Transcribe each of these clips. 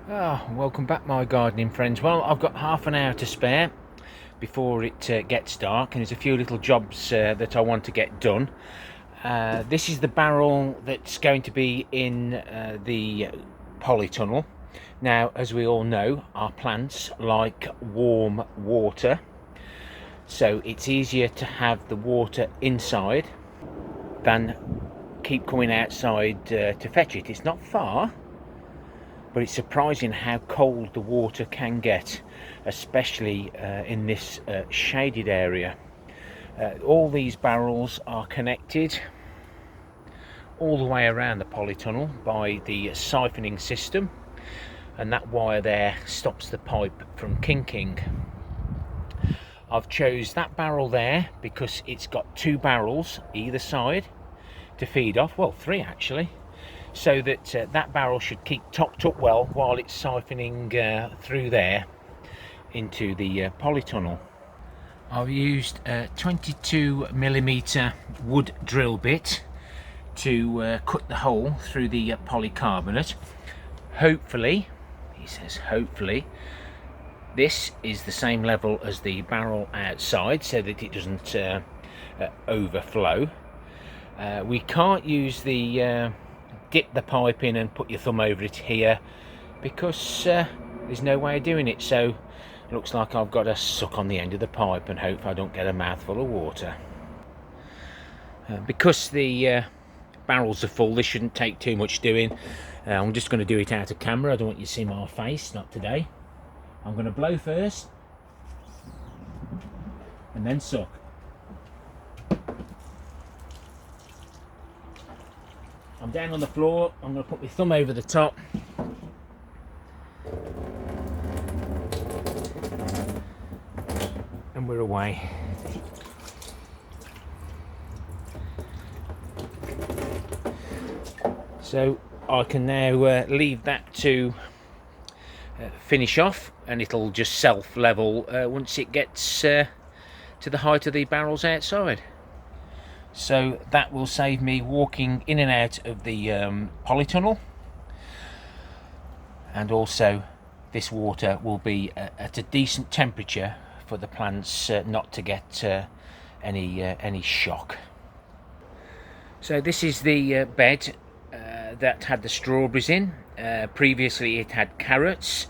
Welcome back, my gardening friends. Well, I've got half an hour to spare before it gets dark, and there's a few little jobs that I want to get done. This is the barrel that's going to be in the polytunnel. Now, as we all know, our plants like warm water, so it's easier to have the water inside than keep coming outside to fetch it. It's not far, but it's surprising how cold the water can get, especially in this shaded area. All these barrels are connected all the way around the polytunnel by the siphoning system, and that wire there stops the pipe from kinking. I've chose that barrel there because it's got two barrels either side to feed off, well, three actually, so that that barrel should keep topped up well while it's siphoning through there into the polytunnel. I've used a 22mm wood drill bit to cut the hole through the polycarbonate. Hopefully, he says hopefully, this is the same level as the barrel outside so that it doesn't overflow. We can't use the dip the pipe in and put your thumb over it here because there's no way of doing it, so it looks like I've got to suck on the end of the pipe and hope I don't get a mouthful of water. Because the barrels are full, this shouldn't take too much doing. I'm just going to do it out of camera. I don't want you to see my face, not today. I'm going to blow first and then suck. I'm down on the floor. I'm going to put my thumb over the top. And we're away. So I can now leave that to finish off, and it'll just self-level once it gets to the height of the barrels outside. So that will save me walking in and out of the polytunnel, and also this water will be at a decent temperature for the plants not to get any shock. So this is the bed that had the strawberries in. Previously it had carrots.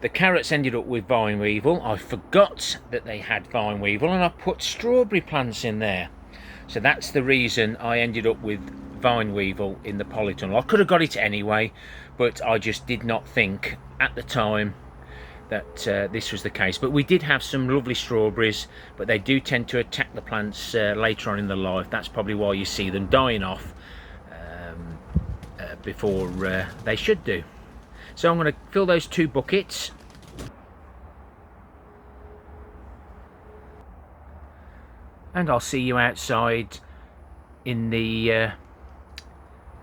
The carrots ended up with vine weevil. I forgot that they had vine weevil and I put strawberry plants in there. So that's the reason I ended up with vine weevil in the polytunnel. I could have got it anyway, but I just did not think at the time that this was the case. But we did have some lovely strawberries, but they do tend to attack the plants later on in their life. That's probably why you see them dying off before they should do. So I'm going to fill those two buckets. And I'll see you outside in the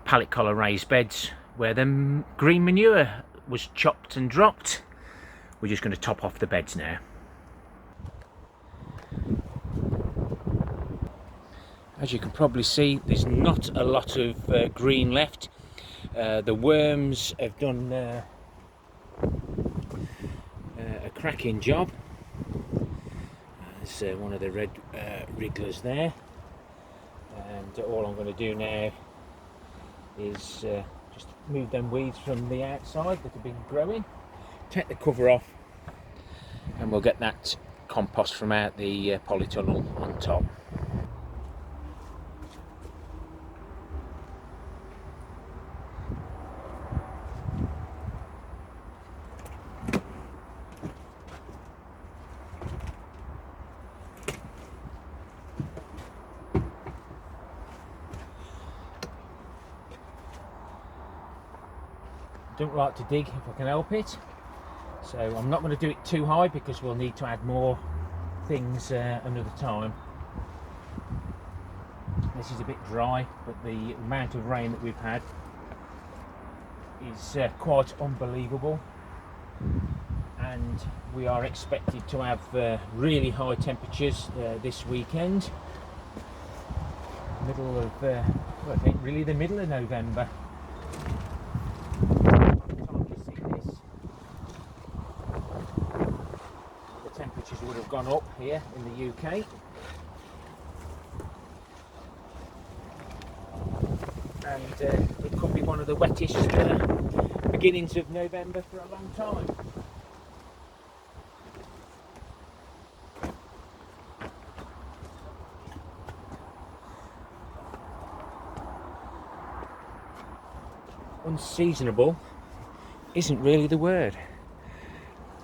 pallet collar raised beds where the green manure was chopped and dropped. We're just going to top off the beds now. As you can probably see, there's not a lot of green left. The worms have done a cracking job. There's one of the red wrigglers there, and all I'm going to do now is just move them weeds from the outside that have been growing, take the cover off, and we'll get that compost from out the polytunnel on top. Don't like to dig if I can help it, so I'm not going to do it too high because we'll need to add more things another time. This is a bit dry, but the amount of rain that we've had is quite unbelievable, and we are expected to have really high temperatures this weekend, middle of well, I think really the middle of November. gone up here in the UK. And it could be one of the wettest beginnings of November for a long time. Unseasonable isn't really the word.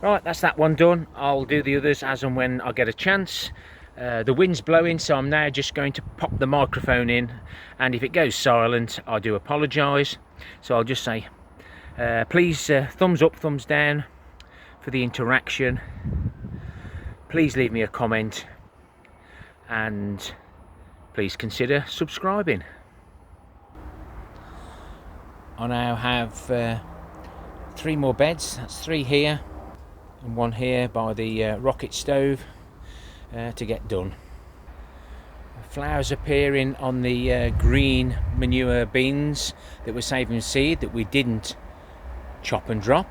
Right, that's that one done. I'll do the others as and when I get a chance. The wind's blowing, so I'm now just going to pop the microphone in, and if it goes silent, I do apologise. So I'll just say please thumbs up, thumbs down for the interaction. Please leave me a comment, and please consider subscribing. I now have 3 more beds. That's 3 here and 1 here by the rocket stove to get done. Flowers appearing on the green manure beans that we're saving seed that we didn't chop and drop.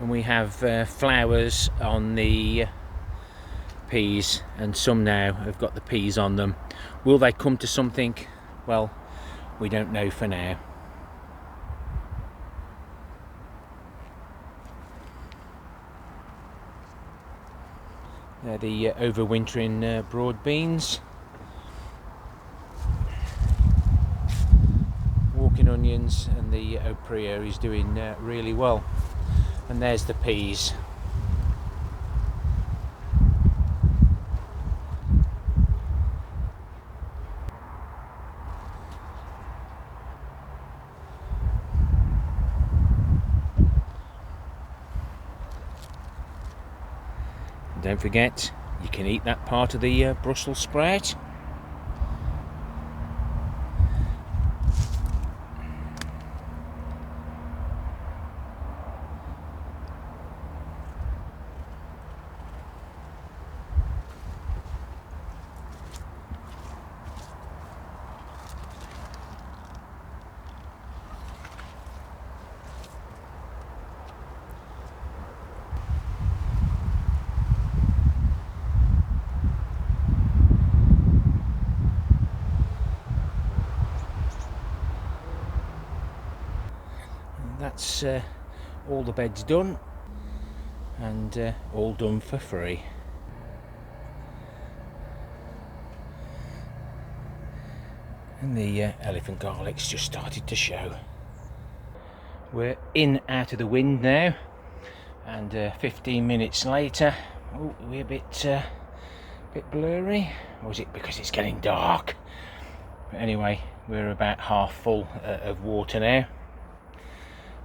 And we have flowers on the peas, and some now have got the peas on them. Will they come to something? Well, we don't know for now. They're the overwintering broad beans. Walking onions, and the oprio is doing really well. And there's the peas. Don't forget, you can eat that part of the Brussels sprout. That's all the beds done, and all done for free. And the elephant garlic's just started to show. We're in out of the wind now, and 15 minutes later, oh, we're a bit blurry. Or is it because it's getting dark? But anyway, we're about half full of water now.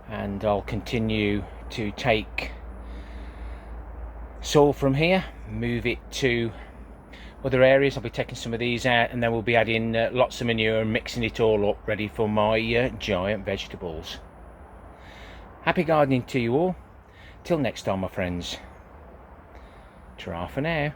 And I'll continue to take soil from here, move it to other areas. I'll be taking some of these out, and then we'll be adding lots of manure and mixing it all up, ready for my giant vegetables. Happy gardening to you all. Till next time, my friends. Ta-ra for now.